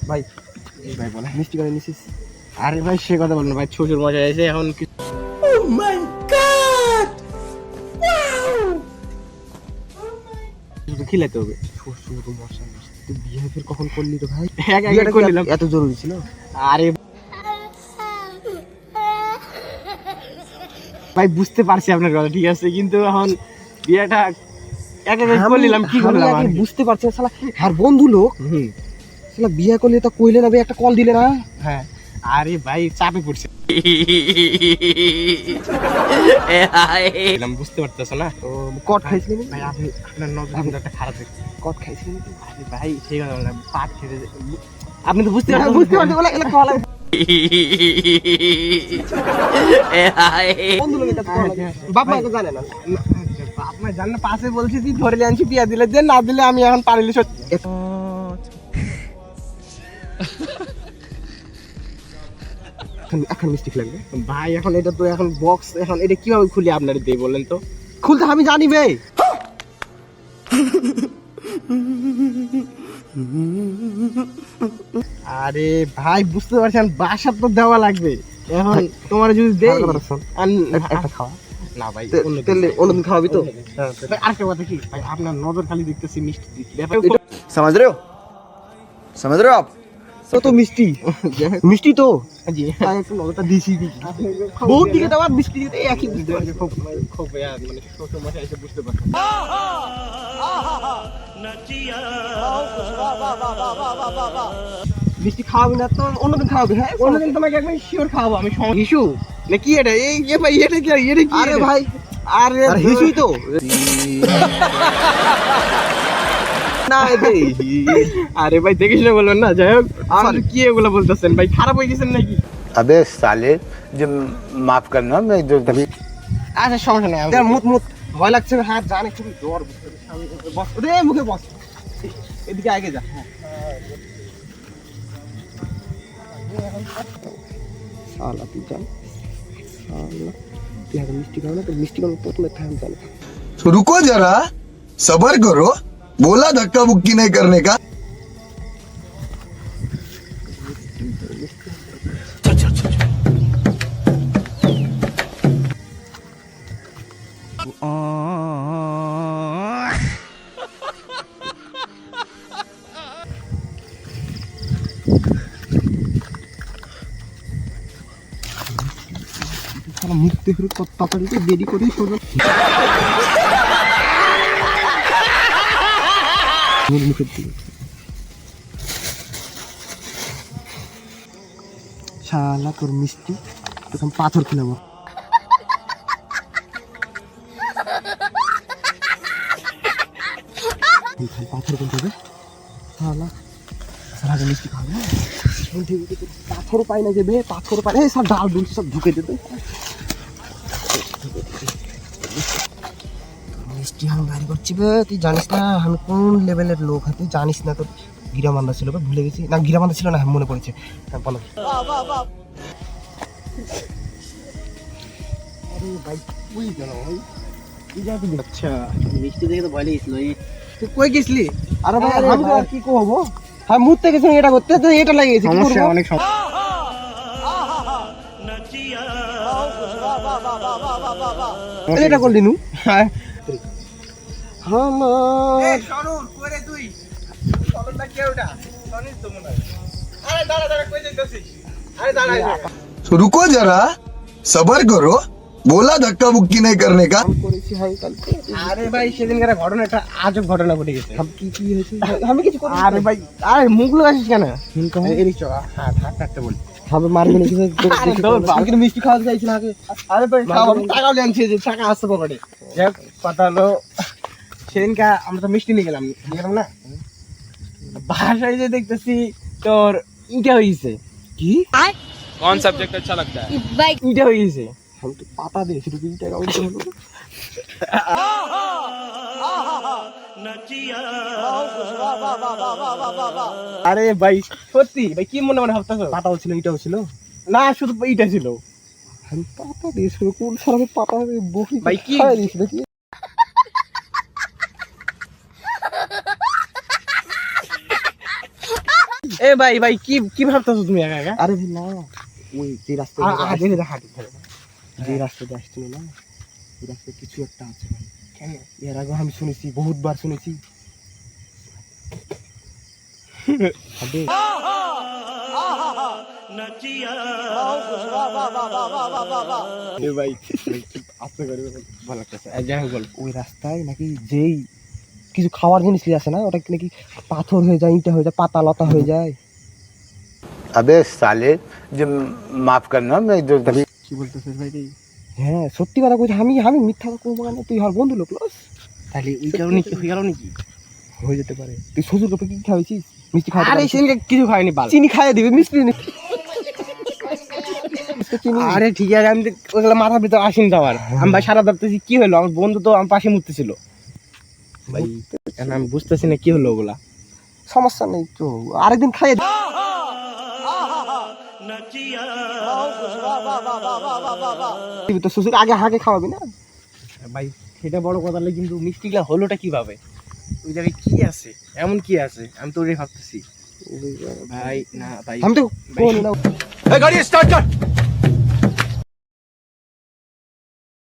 ভাই ভাই বলে মিষ্টি করে নিছিস? আরে ভাই সে কথা বল না ভাই, শ্বশুর মজা এসে এখন খিলাতে হবে। শ্বশুর মশাই তুই বিয়ে ফের কখন করলি তো ভাই? বিয়েটা করলাম, এত জরুরি ছিল? আরে ভাই বুঝতে পারছি আপনার কথা, ঠিক আছে, কিন্তু এখন বিয়েটা একা করে নিলাম, কি করলাম আমি আর বুঝতে পারছি না শালা, আর বন্ধু লোক শালা বিয়ে করলে তো কইলে না ভাই, একটা কল দিলে না? হ্যাঁ আরে ভাই চাপে পড়ছে বুঝতে পারতেছো না? ও কট খাইছিলি না ভাই আপনি আপনার নজর কিন্তু একটা খারাপ দেখছে। কট খাইছিলি না? আরে ভাই সেই কথা বললাম, পাট খেতে আপনি তো বুঝতে পারছেন, বুঝতে পারছি বলে এলা কল বন্ধু লোক এটা কল বাপ মা তো জানে না। আপনার জানেন পাশে বলছি তুই ধরে নিয়ে আনছি, বিয়া দিলে দেন, না দিলে আমি এখন পারিলে এখন মিষ্টি খেলাম ভাই। এখন এটা তো এখন বক্স, এখন এটা কিভাবে খুলি আপনার দিয়ে বলেন তো? খুলতে আমি জানি বে। আরে ভাই বুঝতে পারছেন, বাসার তো দেওয়া লাগবে। এখন তোমার যদি দেই একটা খাওয়া না ভাই, অন্যদিন খাওয়াবি তো? ভাই আরেকটা কথা কি ভাই, আপনার নজর খালি দেখতেছি মিষ্টি ব্যাপার समझ रहे हो समझ रहे हो आप? তো মিষ্টি মিষ্টি তো জি একটু নজরটা দিছি বহুত দিকে দেওয়া মিষ্টি দিতে একই বুঝতে পারছি। খুব খুব মানে শ্বশুর মশাই এসে বুঝতে পারছেন। মিষ্টি খাওয়াবি না তো অন্যদিন খাওয়াবি? হ্যাঁ অন্যদিন তোমাকে একবার শিওর খাওয়াবো আমি। হিসু না কি এটা? এই যে ভাই এটা কি, এটা কি? আরে ভাই আরে হিসুই তো না বে। আরে ভাই দেখিস না বলবেন না, যাই হোক আর কি এগুলো বলতেছেন ভাই, খারাপ হয়ে গেছেন নাকি? अबे साले जब माफ करना मैं जो আচ্ছা সমস্যা নেই, মুত মুত ভয় লাগছে হাত জান একটু জ্বর বস রে মুখে বস এদিকে আগে যা। শালা তুই জান শালা তুই আগে মিষ্টি খাও না তো মিষ্টি খাও প্রথমে খাম তাহলে तो रुको जरा सबर करो बोला धक्का मुक्की नहीं करने का শালা মুখ দেখে কত তাড়াতাড়ি দেরি করে সোজা মুখের দিকে শালা তোর মিষ্টি তখন পাথর খেলাম পাথর কিনতে হবে শালা শালা মিষ্টি খাবে না পাথর পাই না যাবে পাথর পাই না সব ডাল ডুল সব ঢুকে দেবে মিষ্টি আমি গাড়ি করছি বে তুই জানিস না আমি কোন লেভেলের লোক তুই জানিস না তোর গিরামান্দা ছিল বে ভুলে গেছি না গিরামান্দা ছিল না মনে পড়েছে বলো আরে ভাই তুই কেন ভাই তুই যা তুই আচ্ছা মিষ্টি দেখে তো ভয় লেগেছিল। তুই কই গেছিলি? আরে ভাই আমি তো আর কি করবো হ্যাঁ মুহূর্তে গেছি এটা করতে তো এটা লাগিয়েছি সমস্যা অনেক সমস্যা। এটা করলি নু হ্যাঁ আমার শরুর করে তুই শরুরটা কে ওটা শনিস তো মনে হয়। আরে দাঁড়া দাঁড়া কই যাইতাছিস? আরে দাঁড়া तो रुको जरा सबर करो बोला धक्का मुक्की नहीं करने का করেছি হাই কালকে আরে ভাই সেদিনকার ঘটনাটা আজব ঘটনা ঘটে গেছে। সব কি কি হয়েছে আমি কিছু করি আরে ভাই আরে মুখ লাগাছিস কেন? এদিক চল, হাত হাঁটতে বল। হবে মারবে না কিছু আরে দৌড় বাল। আমি কিন্তু মিষ্টি খাওয়াতে চাইছি না আগে আরে ভাই খাও, আমি টাকাও আনছি, যে টাকা আসছে পকেটে। যাক কথা হলো সেদিনকে আমরা তো মিষ্টি নিয়ে গেলাম না, বাসায় যে দেখতেছি তোর ইটা হয়ে গেছে। কি कौन सब्जेक्ट अच्छा लगता है? ইটা হয়ে গেছে। আমি তো পাতা দিয়েছি তো 2 টাকা উঠে হলো আরে ভাই সত্যি ভাই, কি মনে মনে ভাবতেছো? পাতাও ছিল এটাও ছিল না শুধু ইটা ছিল আমি পাতা দিয়েছি কোন সারা পাতা বহি ভাই কি খাই দিয়েছি নাকি এ ভাই ভাই কি কি ভাবতেছো তুমি একা একা আরে ভাই না, ওই যে রাস্তা আগে হাঁটি যে রাস্তাতে আসছিল না, ওই রাস্তায় কিছু একটা আছে ভাই। কেন এর আগে আমি শুনেছি, বহুতবার শুনেছি। আবে, এ ভাই আস্তে করে ভালো লাগতেছে। যাই হোক বল ওই রাস্তায় নাকি যেই কিছু খাওয়ার জিনিস নিয়ে আসে না, ওটা নাকি পাথর হয়ে যায়, ইটা হয়ে যায়, পাতা লতা হয়ে যায়। अबे साले जब माफ करना मैं जो কি বলতেছিস ভাই রে? হ্যাঁ সত্যি কথা কইছি, আমি আমি মিথ্যা কথা কইবো কেন? তুই আমার বন্ধু লোক লস, তাহলে ওই কারণে কি হয়ে গেল নাকি হয়ে যেতে পারে। তুই শ্বশুর কাপে কি খাওয়াইছিস? মিষ্টি খাওয়া? আরে সেদিনকে কিছু খাইনি বাল চিনি খাইয়ে দিবি, মিষ্টি নে। চিনি আরে ঠিক আছে আমি ওগুলো মাথার ভিতর আসিনি তো আমার আমি ভাই সারা ভাবতেছি কি হলো আমার বন্ধু তো আমার পাশে মুততেছিল ভাই এখন আমি বুঝতেছি না কি হলো ওগুলা সমস্যা নেই তো, আরেকদিন খাইয়ে দিবি। তো শ্বশুর আগে হাঁকে খাওয়াবি না? ভাই সেটা বড় কথা নয় কিন্তু মিষ্টিগুলা হলোটা কিভাবে ওই জায়গায় কি আছে এমন কি আছে আমি তো ওটাই ভাবতেছি ভাই না ভাই আমি তো বলি না। गाड़ी स्टार्ट कर